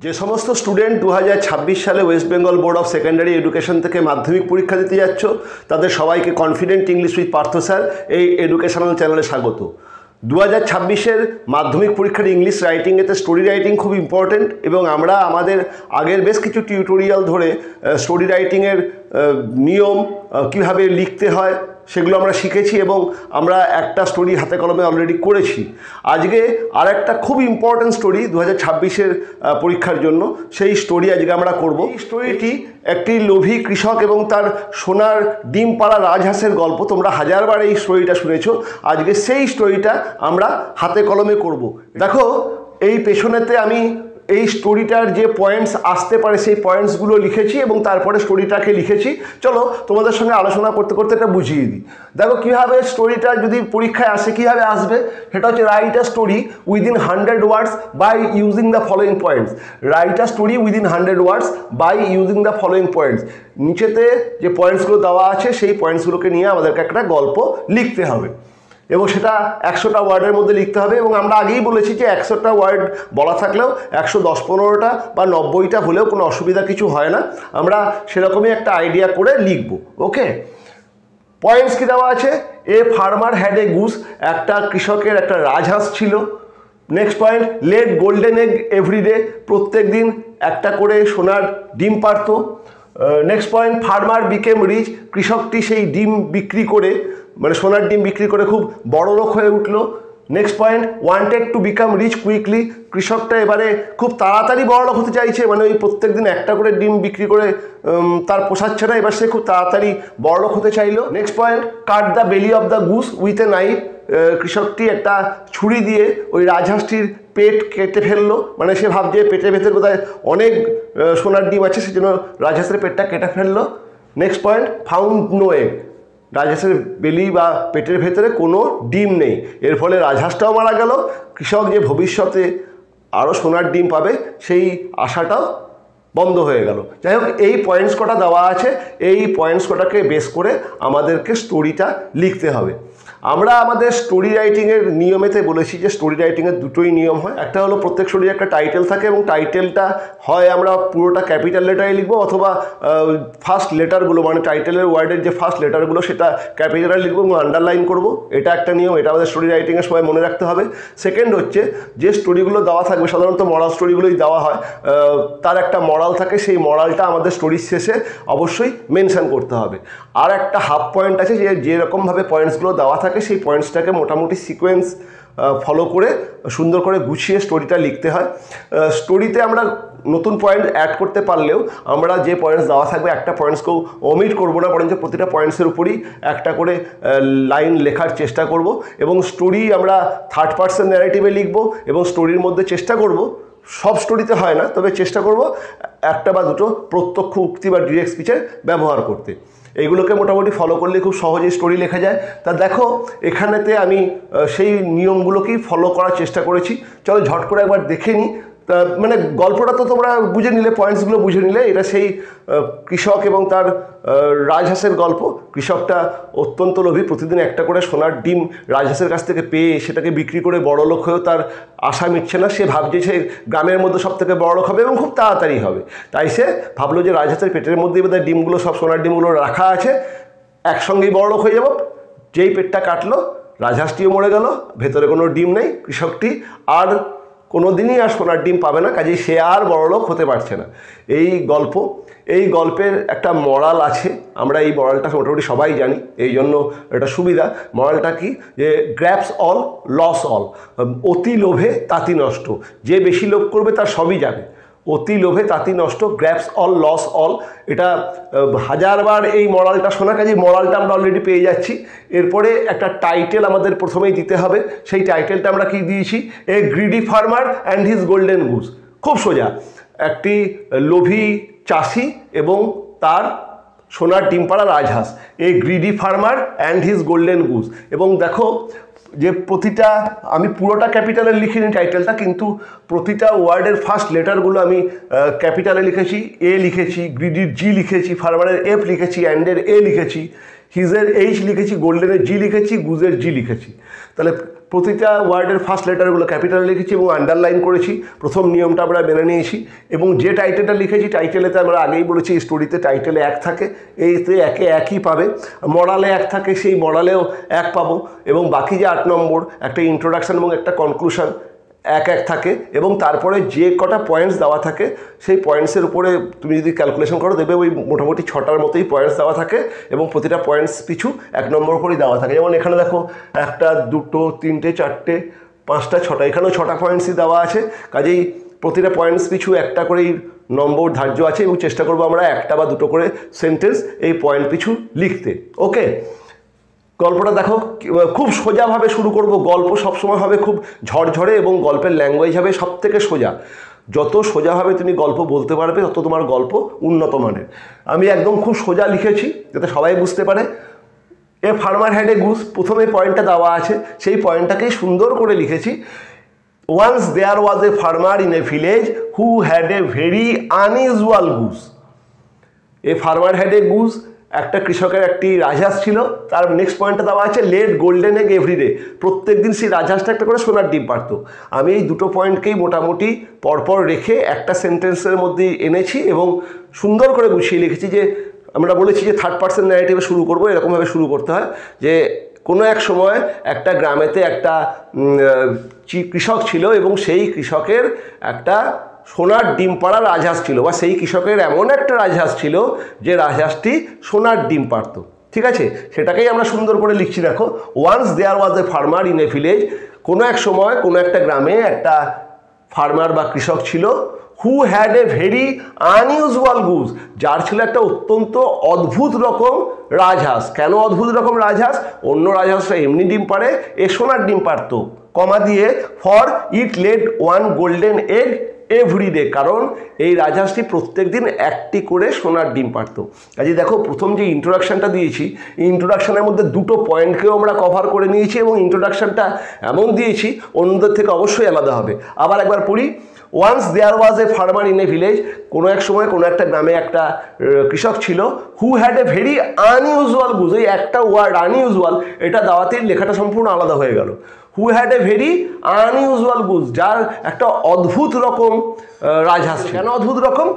যে সমস্ত স্টুডেন্ট 2026 সালে West Bengal board of secondary education থেকে মাধ্যমিক পরীক্ষা দিতে যাচ্ছ তাদের সবাইকে confident English with Partha sir এই এডুকেশনাল চ্যানেলে স্বাগত। 2026-এর মাধ্যমিক পরীক্ষার ইংলিশ রাইটিংয়েতে স্টোরি রাইটিং খুব ইম্পর্টেন্ট এবং আমরা আমাদের আগের বেশ কিছু টিউটোরিয়াল ধরে স্টোরি রাইটিংয়ের নিয়ম কীভাবে লিখতে হয় সেগুলো আমরা শিখেছি এবং আমরা একটা স্টোরি হাতে কলমে অলরেডি করেছি। আজকে আর একটা খুব ইম্পর্ট্যান্ট স্টোরি 2026-এর পরীক্ষার জন্য, সেই স্টোরি আজকে আমরা করব। এই স্টোরিটি একটি লোভী কৃষক এবং তার সোনার ডিম পাড়া রাজহাঁসের গল্প। তোমরা হাজারবার এই স্টোরিটা শুনেছো, আজকে সেই স্টোরিটা আমরা হাতে কলমে করব। দেখো এই পেছনেতে আমি এই স্টোরিটার যে পয়েন্টস আসতে পারে সেই পয়েন্টসগুলো লিখেছি এবং তারপরে স্টোরিটাকে লিখেছি। চলো তোমাদের সঙ্গে আলোচনা করতে করতে এটা বুঝিয়ে দিই। দেখো কীভাবে স্টোরিটা যদি পরীক্ষায় আসে কীভাবে আসবে, সেটা হচ্ছে write a story within 100 words by using the following points. Write a story within 100 words by using the following points. নিচেতে যে পয়েন্টসগুলো দেওয়া আছে সেই পয়েন্টসগুলোকে নিয়ে আমাদেরকে একটা গল্প লিখতে হবে এবং সেটা 100টা ওয়ার্ডের মধ্যে লিখতে হবে। এবং আমরা আগেই বলেছি যে 100টা ওয়ার্ড বলা থাকলেও 110-15টা বা 90টা হলেও কোনো অসুবিধা কিছু হয় না। আমরা সেরকমই একটা আইডিয়া করে লিখব। ওকে, পয়েন্টস কি দেওয়া আছে? A farmer had a goose, একটা কৃষকের একটা রাজহাঁস ছিল। Next point, laid golden egg everyday, প্রত্যেক দিন একটা করে সোনার ডিম পারত। Next point, farmer became rich, কৃষকটি সেই ডিম বিক্রি করে মানে সোনার ডিম বিক্রি করে খুব বড় লোক হয়ে উঠলো। Next point, wanted to become rich quickly, কৃষকটা এবারে খুব তাড়াতাড়ি বড় লোক হতে চাইছে, মানে ওই প্রত্যেক দিন একটা করে ডিম বিক্রি করে তার পোষাচ্ছে না, এবার সে খুব তাড়াতাড়ি বড় লোক হতে চাইলো। Next point, cut the belly of the goose with a knife, কৃষকটি একটা ছুরি দিয়ে ওই রাজহাঁসটির পেট কেটে ফেললো, মানে সে ভাবছে পেটের ভেতর বোধহয় অনেক সোনার ডিম আছে, সেজন্য রাজহাঁসের পেটটা কেটে ফেললো। Next point, found no egg, রাজহাঁসের বেলি বা পেটের ভেতরে কোনো ডিম নেই, এর ফলে রাজহাঁসটাও মারা গেল। কৃষক যে ভবিষ্যতে আরও সোনার ডিম পাবে সেই আশাটাও বন্ধ হয়ে গেল। যাই হোক, এই পয়েন্টস কটা দেওয়া আছে, এই পয়েন্টস কটাকে বেস করে আমাদেরকে স্টোরিটা লিখতে হবে। আমরা আমাদের স্টোরি রাইটিংয়ের নিয়মেতে বলেছি যে স্টোরি রাইটিংয়ের দুটোই নিয়ম হয়। একটা হলো প্রত্যেক স্টোরির একটা টাইটেল থাকে এবং টাইটেলটা হয় আমরা পুরোটা ক্যাপিটাল লেটারে লিখবো অথবা ফার্স্ট লেটারগুলো মানে টাইটেলের ওয়ার্ডের যে ফার্স্ট লেটারগুলো সেটা ক্যাপিটালে লিখবো এবং আন্ডারলাইন করবো। এটা একটা নিয়ম, এটা আমাদের স্টোরি রাইটিংয়ের সময় মনে রাখতে হবে। সেকেন্ড হচ্ছে যে স্টোরিগুলো দেওয়া থাকবে, সাধারণত মরাল স্টোরিগুলোই দেওয়া হয়, তার একটা মরাল থাকে, সেই মরালটা আমাদের স্টোরির শেষে অবশ্যই মেনশন করতে হবে। আর একটা হাফ পয়েন্ট আছে যে যেরকমভাবে পয়েন্টসগুলো দেওয়া থাকে সেই পয়েন্টসটাকে মোটামুটি সিকোয়েন্স ফলো করে সুন্দর করে গুছিয়ে স্টোরিটা লিখতে হয়। স্টোরিতে আমরা নতুন পয়েন্ট অ্যাড করতে পারলেও আমরা যে পয়েন্টস দেওয়া থাকবে একটা পয়েন্টসকেও ওমিট করবো না, বরঞ্চ প্রতিটা পয়েন্টসের উপরই একটা করে লাইন লেখার চেষ্টা করব। এবং স্টোরি আমরা থার্ড পার্সন ন্যারেটিভে লিখব এবং স্টোরির মধ্যে চেষ্টা করব, সব স্টোরিতে হয় না তবে চেষ্টা করব একটা বা দুটো প্রত্যক্ষ উক্তি বা ডিরেক্ট স্পিচের ব্যবহার করতে। এইগুলোকে মোটামুটি ফলো করলে খুব সহজেই স্টোরি লেখা যায়। তা দেখো এখানেতে আমি সেই নিয়মগুলোকেই ফলো করার চেষ্টা করেছি। চলো ঝট করে একবার দেখে নিই। তা মানে গল্পটা তো তোমরা বুঝে নিলে, পয়েন্টসগুলো বুঝে নিলে। এটা সেই কৃষক এবং তার রাজহাঁসের গল্প। কৃষকটা অত্যন্ত লোভী, প্রতিদিন একটা করে সোনার ডিম রাজহাঁসের কাছ থেকে পেয়ে সেটাকে বিক্রি করে বড়লোক হয়েও তার আশা মিটছে না। সে ভাবছে সে গ্রামের মধ্যে সব থেকে বড়লোক হবে এবং খুব তাড়াতাড়ি হবে। তাই সে ভাবলো যে রাজহাঁসের পেটের মধ্যেই বোধহয় ডিমগুলো, সব সোনার ডিমগুলো রাখা আছে, একসঙ্গেই বড়লোক হয়ে যাব। যেই পেটটা কাটলো রাজহাঁসটিও মরে গেল, ভেতরে কোনো ডিম নেই, কৃষকটি আর কোনো দিনই আর সোনার ডিম পাবে না, কাজেই সে আর বড়লোক হতে পারছে না। এই গল্পের একটা মরাল আছে, আমরা এই মরালটা মোটামুটি সবাই জানি, এই জন্য এটা সুবিধা। মরালটা কি? যে গ্র্যাবস অল লস অল, অতি লোভে তাঁতি নষ্ট, যে বেশি লোভ করবে তার সবই যাবে। অতি লোভে তাঁতি নষ্ট, গ্র্যাবস অল লস অল। এটা হাজারবার এই মরালটা শোনা, কাজেই মরালটা আমরা অলরেডি পেয়ে যাচ্ছি। এরপরে একটা টাইটেল আমাদের প্রথমেই দিতে হবে। সেই টাইটেলটা আমরা কি দিয়েছি? A greedy farmer and his golden goose. খুব সোজা, একটি লোভী চাষি এবং তার সোনার ডিম পাড়া রাজহাঁস। A greedy farmer and his golden goose. এবং দেখো যে প্রতিটা, আমি পুরোটা ক্যাপিটালে লিখিনি টাইটেলটা, কিন্তু প্রতিটা ওয়ার্ডের ফার্স্ট লেটারগুলো আমি ক্যাপিটালে লিখেছি। এ লিখেছি, গ্রিডির জি লিখেছি, ফার্মারের এফ লিখেছি, অ্যান্ডের এ লিখেছি, হিজের এইচ লিখেছি, গোল্ডেনের জি লিখেছি, গুজের জি লিখেছি। তাহলে প্রতিটা ওয়ার্ডের ফার্স্ট লেটারগুলো ক্যাপিটালে লিখেছি এবং আন্ডারলাইন করেছি। প্রথম নিয়মটা আমরা মেনে নিয়েছি এবং যে টাইটেলটা লিখেছি টাইটেলেতে আমরা আগেই বলেছি স্টোরিতে টাইটেলে 1 থাকে, এইতে একে একই পাবে। মরালে 1 থাকে, সেই মরালেও 1 পাবো এবং বাকি যে 8 নম্বর একটা ইন্ট্রোডাকশান এবং একটা কনক্লুশন 1 থাকে এবং তারপরে যে কটা পয়েন্টস দেওয়া থাকে সেই পয়েন্টসের উপরে তুমি যদি ক্যালকুলেশন করো দেবে ওই মোটামুটি 6টার মতোই পয়েন্টস দেওয়া থাকে এবং প্রতিটা পয়েন্টস পিছু 1 নম্বর করেই দেওয়া থাকে। যেমন এখানে দেখো 1, 2, 3, 4, 5, 6টা, এখানেও 6টা পয়েন্টসই দেওয়া আছে। কাজেই প্রতিটা পয়েন্টস পিছু 1টা করেই নম্বর ধার্য আছে এবং চেষ্টা করবো আমরা 1টা বা 2টো করে সেন্টেন্স এই পয়েন্ট পিছু লিখতে। ওকে, গল্পটা দেখো, খুব সোজাভাবে শুরু করব। গল্প সবসময় হবে খুব ঝরঝরে এবং গল্পের ল্যাঙ্গুয়েজ হবে সব থেকে সোজা। যত সোজাভাবে তুমি গল্প বলতে পারবে তত তোমার গল্প উন্নত মানের। আমি একদম খুব সোজা লিখেছি যাতে সবাই বুঝতে পারে। A farmer had a goose, প্রথমে পয়েন্টটা দেওয়া আছে, সেই পয়েন্টটাকেই সুন্দর করে লিখেছি। Once there was a farmer in a village who had a very unusual goose. A farmer had a goose, একটা কৃষকের একটি রাজহাঁস ছিল। তার নেক্সট পয়েন্টটা দেওয়া আছে লেড গোল্ডেন এগ এভরিডে, প্রত্যেক দিন সেই রাজহাঁসটা একটা করে সোনার ডিম পারত। আমি এই দুটো পয়েন্টকেই মোটামুটি পরপর রেখে একটা সেন্টেন্সের মধ্যে এনেছি এবং সুন্দর করে গুছিয়ে লিখেছি। যে আমরা বলেছি যে 3rd পার্সন ন্যারেটিভে শুরু করবো, এরকমভাবে শুরু করতে হয় যে কোনো এক সময় একটা গ্রামেতে একটা কৃষক ছিল এবং সেই কৃষকের একটা সোনার ডিম পাড়া রাজহাঁস ছিল, বা সেই কৃষকের এমন একটা রাজহাঁস ছিল যে রাজহাঁসটি সোনার ডিম পারত। ঠিক আছে, সেটাকেই আমরা সুন্দর করে লিখছি। দেখো, once there was a farmer in a village, কোনো এক সময় কোনো একটা গ্রামে একটা ফার্মার বা কৃষক ছিল, who had a very unusual goose, যার ছিল একটা অত্যন্ত অদ্ভুত রকম রাজহাঁস। কেন অদ্ভুত রকম রাজহাঁস? অন্য রাজহাঁসরা এমনি ডিম পারে, এ সোনার ডিম পারত। কমা দিয়ে for it laid 1 golden egg every day, কারণ এই রাজহাঁসটি প্রত্যেক দিন 1টি করে সোনার ডিম পারত। কাজে দেখো, প্রথম যে ইন্ট্রোডাকশানটা দিয়েছি, এই ইন্ট্রোডাকশানের মধ্যে দুটো পয়েন্টকেও আমরা কভার করে নিয়েছি এবং ইন্ট্রোডাকশানটা এমন দিয়েছি অন্যদের থেকে অবশ্যই আলাদা হবে। আবার একবার পড়ি। Once there was a farmer in a village, কোনো এক সময় কোনো একটা গ্রামে একটা কৃষক ছিল, who had a very unusual goose. এই একটা ওয়ার্ড আনইউজুয়াল, এটা দাওয়াতেই লেখাটা সম্পূর্ণ আলাদা হয়ে গেল। Who had a very unusual goose, যার একটা অদ্ভুত রকম রাজহাঁস। কেন অদ্ভুত রকম?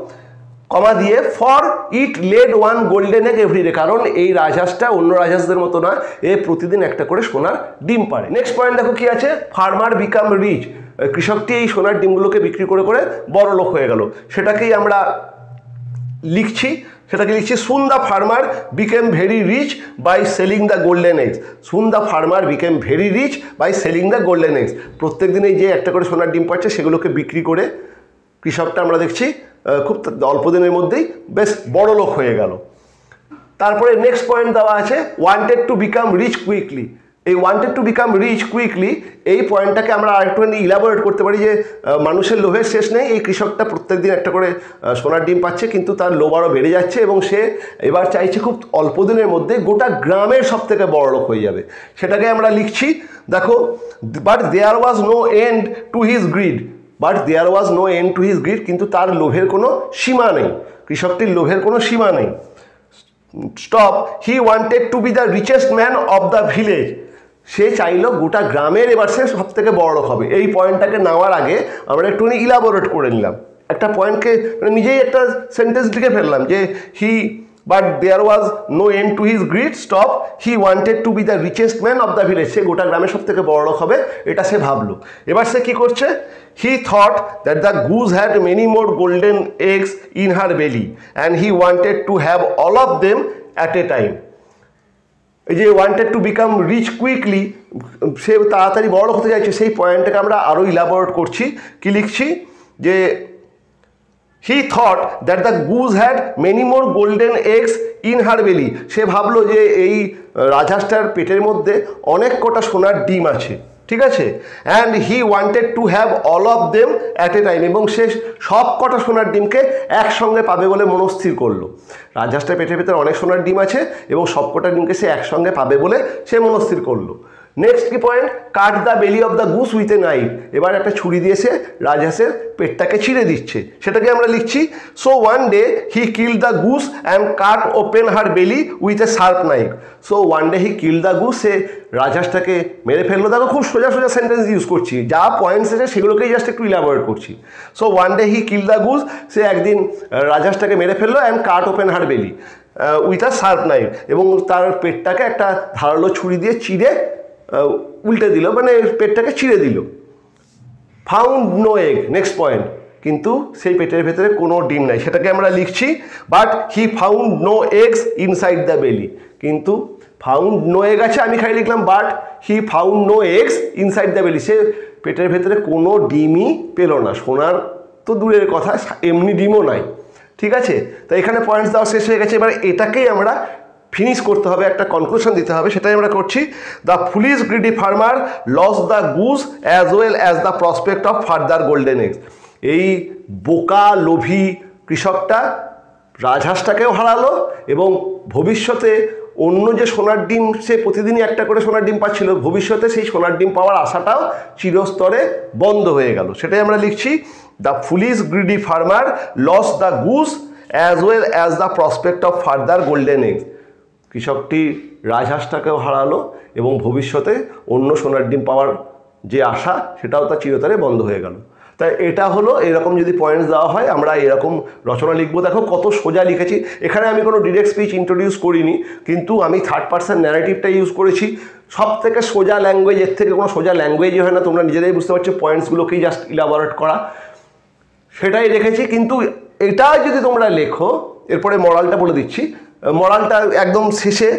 কমা দিয়ে for it laid 1 golden egg every day, কারণ এই রাজহাঁসটা অন্য রাজহাঁসদের মতো নয়, এ প্রতিদিন একটা করে সোনার ডিম পারে। নেক্সট পয়েন্ট দেখো কি আছে, ফার্মার বিকাম রিচ, কৃষকটি এই সোনার ডিমগুলোকে বিক্রি করে করে বড় লোক হয়ে গেল। সেটাকেই আমরা লিখছি। Soon the farmer became very rich by selling the golden eggs. Soon the farmer became very rich by selling the golden eggs. প্রত্যেক দিন এই যে একটা করে সোনার ডিম পাচ্ছে সেগুলোকে বিক্রি করে কৃষকটা আমরা দেখছি খুব অল্প দিনের মধ্যেই বেশ বড় লোক হয়ে গেল। তারপরে নেক্সট পয়েন্ট দেওয়া আছে wanted to become rich quickly. এই wanted to become rich quickly এই পয়েন্টটাকে আমরা আরেকটুখানি ইলাবোরেট করতে পারি যে মানুষের লোভের শেষ নেই। এই কৃষকটা প্রত্যেক দিন একটা করে সোনার ডিম পাচ্ছে, কিন্তু তার লোভ আরও বেড়ে যাচ্ছে এবং সে এবার চাইছে খুব অল্প দিনের মধ্যে গোটা গ্রামের সব থেকে বড় লোক হয়ে যাবে। সেটাকে আমরা লিখছি। দেখো, but there was no end to his greed. কিন্তু তার লোভের কোনো সীমা নেই, কৃষকটির লোভের কোনো সীমা নেই। Stop, he wanted to be the richest man of the village. সে চাইলো গোটা গ্রামের এবার সে সব থেকে বড় লোক হবে। এই পয়েন্টটাকে নেওয়ার আগে আমরা একটুখানি ইলাবোরেট করে নিলাম। একটা পয়েন্টকে নিজেই একটা সেন্টেন্স লিখে ফেললাম যে but there was no end to his greed, stop, he wanted to be the richest man of the village. সে গোটা গ্রামের সব থেকে বড় লোক হবে, এটা সে ভাবলো। এবার সে কী করছে, he thought that the goose had many more golden eggs in her belly and he wanted to have all of them at a time. এই যে wanted to become rich quickly, সে তাড়াতাড়ি বড় হতে চাইছে, সেই পয়েন্টটাকে আমরা আরও ইলাবোরেট করছি। কি লিখছি যে হি thought that the goose had many more golden eggs in her বেলি। সে ভাবলো যে এই রাজহাঁসটার পেটের মধ্যে অনেক কটা সোনার ডিম আছে, ঠিক আছে। And he wanted to have all of them at a time, এবং সে সব কটা সোনার ডিমকে একসঙ্গে পাবে বলে মনস্থির করলো। রাজহাঁসটার পেটের ভেতরে অনেক সোনার ডিম আছে এবং সব কটা ডিমকে সে একসঙ্গে পাবে বলে সে মনস্থির করলো। নেক্সট কি point, cut the belly of the goose with a knife. এবার একটা ছুরি দিয়ে সে রাজহাঁসের পেটটাকে ছিঁড়ে দিচ্ছে, সেটাকে আমরা লিখছি so one day he kill the goose and cut open her belly with a sharp knife. So one day he kill the goose, সে রাজহাঁসটাকে মেরে ফেললো। দেখো খুব সোজা সোজা সেন্টেন্স ইউজ করছি, যা পয়েন্টস আছে সেগুলোকেই জাস্ট একটু ইলাবোরেট করছি। So one day he kill the goose, সে একদিন রাজহাঁসটাকে মেরে ফেললো, and cut open her belly with a sharp knife, এবং তার পেটটাকে একটা ধারালো ছুরি দিয়ে চিড়ে উল্টে দিল, মানে পেটটাকে চিড়ে দিল। Found no egg, next point, কিন্তু সেই পেটের ভেতরে কোনো ডিম নাই, সেটাকে আমরা লিখছি but he found no eggs inside the belly. কিন্তু ফাউন্ড নো এগ আছে, আমি খালি লিখলাম but he found no eggs inside the belly, সে পেটের ভেতরে কোনো ডিমই পেল না। সোনার তো দূরের কথা, এমনি ডিমও নাই। ঠিক আছে, তো এখানে পয়েন্টস দেওয়া শেষ হয়ে গেছে। এবার এটাকেই আমরা ফিনিশ করতে হবে, একটা কনক্লুশন দিতে হবে, সেটাই আমরা করছি। The foolish greedy farmer lost the goose as well as the prospect of further golden eggs. এই বোকা লোভী কৃষকটা রাজহাঁসটাকেও হারালো, এবং ভবিষ্যতে অন্য যে সোনার ডিম, সে প্রতিদিনই একটা করে সোনার ডিম পাচ্ছিল, ভবিষ্যতে সেই সোনার ডিম পাওয়ার আশাটাও চিরস্তরে বন্ধ হয়ে গেল। সেটাই আমরা লিখছি the foolish greedy farmer lost the goose as well as the prospect of further golden eggs. কৃষকটি রাজহাঁসটাকেও হারালো এবং ভবিষ্যতে অন্য সোনার ডিম পাওয়ার যে আশা, সেটাও তার চিরতরে বন্ধ হয়ে গেল। তাই এটা হলো, এরকম যদি পয়েন্টস দেওয়া হয় আমরা এরকম রচনা লিখবো। দেখো কত সোজা লিখেছি, এখানে আমি কোনো ডিরেক্ট স্পিচ ইন্ট্রোডিউস করিনি, কিন্তু আমি থার্ড পারসন ন্যারেটিভটা ইউজ করেছি। সব থেকে সোজা ল্যাঙ্গুয়েজ, এর থেকে কোনো সোজা ল্যাঙ্গুয়েজই হয় না, তোমরা নিজেরাই বুঝতে পারছো, পয়েন্টসগুলোকেই জাস্ট ইলাবোরেট করা, সেটাই রেখেছি। কিন্তু এটা যদি তোমরা লেখো, এরপরে মরালটা বলে দিচ্ছি। মরালটা একদম শেষে,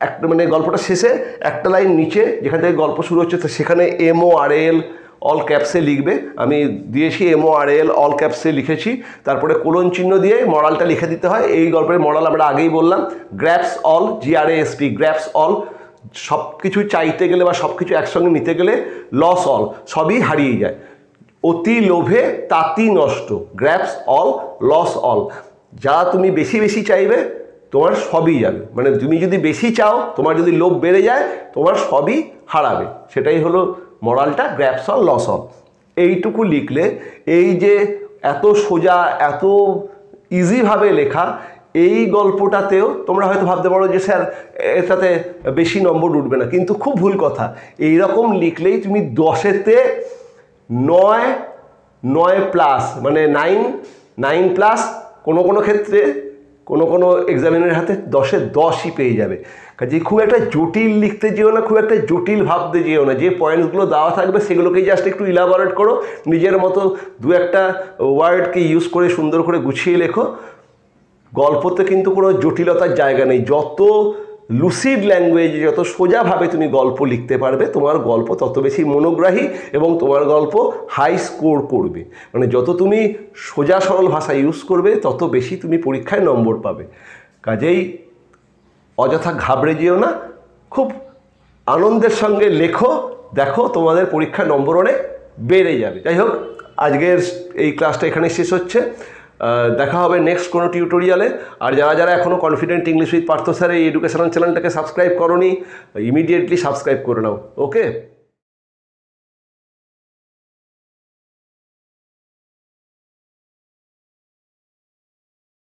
একটা মানে গল্পটা শেষে একটা লাইন নিচে যেখান থেকে গল্প শুরু হচ্ছে, তো সেখানে MORAL অল ক্যাপসে লিখবে। আমি দিয়েছি MORAL অল ক্যাপসে লিখেছি, তারপরে কোলন চিহ্ন দিয়ে মরালটা লিখে দিতে হয়। এই গল্পের মরাল আমরা আগেই বললাম, গ্র্যাপস অল, GRASP, গ্র্যাপস অল। সব কিছু চাইতে গেলে বা সব কিছু একসঙ্গে নিতে গেলে লস অল, সবই হারিয়ে যায়। অতি লোভে তাতি নষ্ট, গ্র্যাপস অল লস অল। যা তুমি বেশি বেশি চাইবে তোমার সবই যাবে, মানে তুমি যদি বেশি চাও, তোমার যদি লোভ বেড়ে যায়, তোমার সবই হারাবে। সেটাই হলো মরালটা, গ্র্যাপস অল লস অল। এইটুকু লিখলে, এই যে এত সোজা এত ইজিভাবে লেখা এই গল্পটাতেও তোমরা হয়তো ভাবতে পারো যে স্যার এটাতে বেশি নম্বর উঠবে না, কিন্তু খুব ভুল কথা। এইরকম লিখলেই তুমি 10-এতে 9+, মানে 9 প্লাস, কোনো ক্ষেত্রে কোনো এক্সামিনের হাতে 10-এ 10ই পেয়ে যাবে। কাজে খুব একটা জটিল লিখতে যেও না, খুব একটা জটিল ভাবতে যেও না। যে পয়েন্টসগুলো দেওয়া থাকবে সেগুলোকেই জাস্ট একটু ইলাবোরেট করো, নিজের মতো দু একটা ওয়ার্ডকে ইউজ করে সুন্দর করে গুছিয়ে লেখো। গল্পতে কিন্তু কোনো জটিলতার জায়গা নেই। যত লুসিড ল্যাঙ্গুয়েজে, যত সোজাভাবে তুমি গল্প লিখতে পারবে, তোমার গল্প তত বেশি মনোগ্রাহী এবং তোমার গল্প হাই স্কোর করবে। মানে যত তুমি সোজা সরল ভাষা ইউজ করবে, তত বেশি তুমি পরীক্ষায় নম্বর পাবে। কাজেই অযথা ঘাবড়ে যেও না, খুব আনন্দের সঙ্গে লেখো, দেখো তোমাদের পরীক্ষায় নম্বর অনেক বেড়ে যাবে। যাই হোক, আজকের এই ক্লাসটা এখানে শেষ হচ্ছে। দেখা হবে নেক্সট কোনো টিউটোরিয়ালে। আর যারা এখনও confident English with Partha sir এই এডুকেশনাল চ্যানেলটাকে সাবস্ক্রাইব করোনি, ইমিডিয়েটলি সাবস্ক্রাইব করে নাও। ওকে।